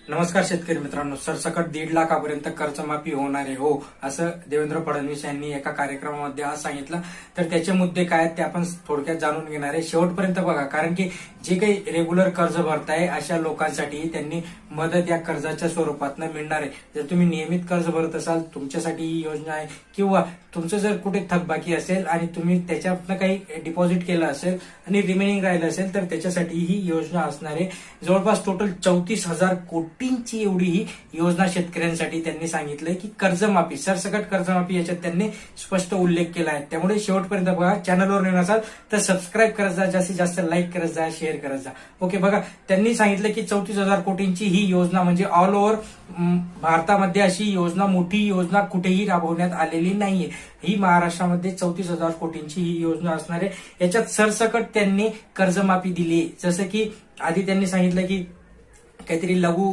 नमस्कार शेतकरी मित्रांनो, सरसकट 1.5 लाखापर्यंत कर्जमाफी होणार आहे हो, असं देवेंद्र फडणवीस यांनी एका कार्यक्रमामध्ये आज सांगितलं. तर त्याचे मुद्दे काय आहेत ते आपण थोडक्यात जाणून घेणार आहे. शेवटपर्यंत बघा, कारण की जे काही रेग्युलर कर्ज भरताय अशा लोकांसाठी त्यांनी मदत या कर्जाच्या स्वरूपात मिळणार आहे. जर तुम्ही नियमित कर्ज भरत असाल तुमच्यासाठी ही योजना आहे, किंवा तुमचं जर कुठे थकबाकी असेल आणि तुम्ही त्याच्यातनं काही डिपॉझिट केलं असेल आणि रिमेनिंग राहिलं असेल तर त्याच्यासाठी ही योजना असणार आहे. जवळपास टोटल 34,000 कोटींची एवढी ही योजना शेतकऱ्यांसाठी त्यांनी सांगितलंय की कर्जमाफी, सरसकट कर्जमाफी याच्यात त्यांनी स्पष्ट उल्लेख केला आहे. त्यामुळे शेवटपर्यंत बघा. चॅनलवर नवीन असाल तर सबस्क्राईब करत जा, जास्तीत जास्त लाईक करत जा, शेअर करत जा. ओके, बघा, त्यांनी सांगितलं की 34,000 कोटींची ही योजना म्हणजे ऑल ओव्हर भारतामध्ये अशी योजना, मोठी योजना कुठेही राबवण्यात आलेली नाहीये. ही महाराष्ट्रामध्ये 34,000 कोटींची ही योजना असणार आहे. याच्यात सरसकट त्यांनी कर्जमाफी दिली. जसं की आधी त्यांनी सांगितलं की काहीतरी लघु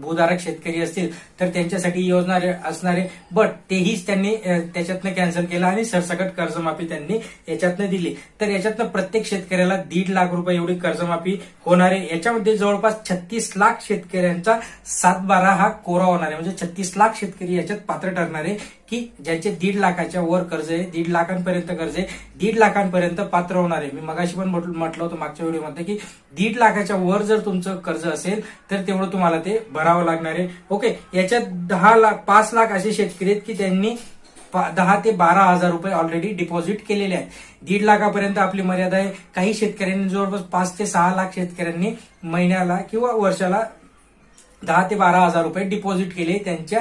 भूधारक शेतकरी असतील तर त्यांच्यासाठी योजना असणार आहे, बट तेहीच त्यांनी त्याच्यातनं कॅन्सल केलं आणि सरसकट कर्जमाफी त्यांनी याच्यातनं दिली. तर याच्यातनं प्रत्येक शेतकऱ्याला 1.5 लाख रुपये एवढी कर्जमाफी होणार आहे. याच्यामध्ये जवळपास 36 लाख शेतकऱ्यांचा 7/12 हा कोरा होणार आहे. म्हणजे 36 लाख शेतकरी याच्यात पात्र ठरणार आहे की ज्यांचे 1.5 लाखाच्या वर कर्ज आहे, 1.5 लाखांपर्यंत कर्ज आहे, 1.5 लाखांपर्यंत पात्र होणार आहे. मी मगाशी पण म्हटलं होतं मागच्या व्हिडिओमध्ये की 1.5 लाखाच्या वर जर तुमचं कर्ज असेल तर तेवढं तुम्हाला ते भरावं लागणार आहे. ओके, याच्यात 5 लाख असे शेतकरी आहेत की त्यांनी 10 ते 12 हजार रुपये ऑलरेडी डिपॉझिट केलेले आहेत. 1.5 लाखापर्यंत आपली मर्यादा आहे. काही शेतकऱ्यांनी जवळपास 5 ते 6 लाख शेतकऱ्यांनी महिन्याला किंवा वर्षाला 10 ते 12 हजार रुपये डिपॉझिट केले त्यांच्या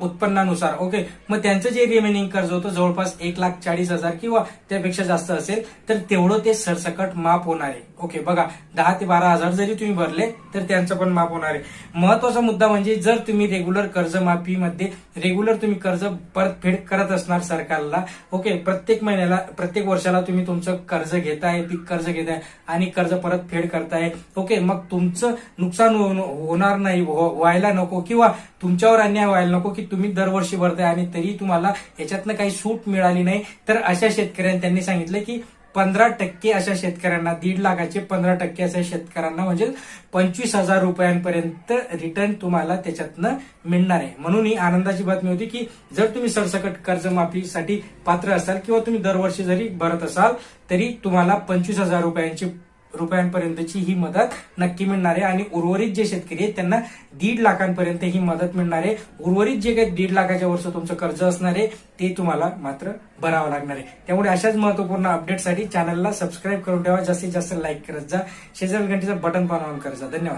उत्पन्नानुसार. ओके, मग त्यांचं जे रिमेनिंग कर्ज होतं जवळपास 1,40,000 किंवा त्यापेक्षा जास्त असेल तर तेवढं ते सरसकट माफ होणार आहे. ओके, बघा, 10 ते 12 हजार जरी तुम्ही भरले तर त्यांचं पण माफ होणार आहे. महत्वाचा मुद्दा म्हणजे जर तुम्ही रेग्युलर कर्जमाफीमध्ये रेग्युलर तुम्ही कर्ज परतफेड करत असणार सरकारला, ओके, प्रत्येक महिन्याला प्रत्येक वर्षाला तुम्ही तुमचं कर्ज घेताय, पीक कर्ज घेताय आणि कर्ज परतफेड करताय, ओके, मग तुमचं नुकसान होणार नाही, व्हायला नको, किंवा तुमच्यावर अन्याय व्हायला नको की तुम्ही दरवर्षी भरताय आणि तरी तुम्हाला याच्यातनं काही सूट मिळाली नाही. तर अशा शेतकऱ्यांनी त्यांनी सांगितलं की 15% अशा शेतकऱ्यांना, 1.5 लाखाचे 15% अशा शेतकऱ्यांना म्हणजे 25,000 रुपयांपर्यंत रिटर्न तुम्हाला त्याच्यातनं मिळणार आहे. म्हणून ही आनंदाची बातमी होती की जर तुम्ही सरसकट कर्जमाफीसाठी पात्र असाल किंवा तुम्ही दरवर्षी जरी भरत असाल तरी तुम्हाला 25,000 रुपयांपर्यंतची ही मदत नक्की मिळणार आहे. आणि उर्वरित जे शेतकरी आहेत त्यांना 1.5 लाखांपर्यंत ही मदत मिळणार आहे. उर्वरित जे काही 1.5 लाखाच्या वर्ष तुमचं कर्ज असणार आहे ते तुम्हाला मात्र भरावं लागणार आहे. त्यामुळे अशाच महत्वपूर्ण अपडेटसाठी चॅनलला सबस्क्राईब करून ठेवा, जास्तीत जास्त लाईक करत जा, शेजारी घंटीचं बटन पण ऑन करत जा. धन्यवाद.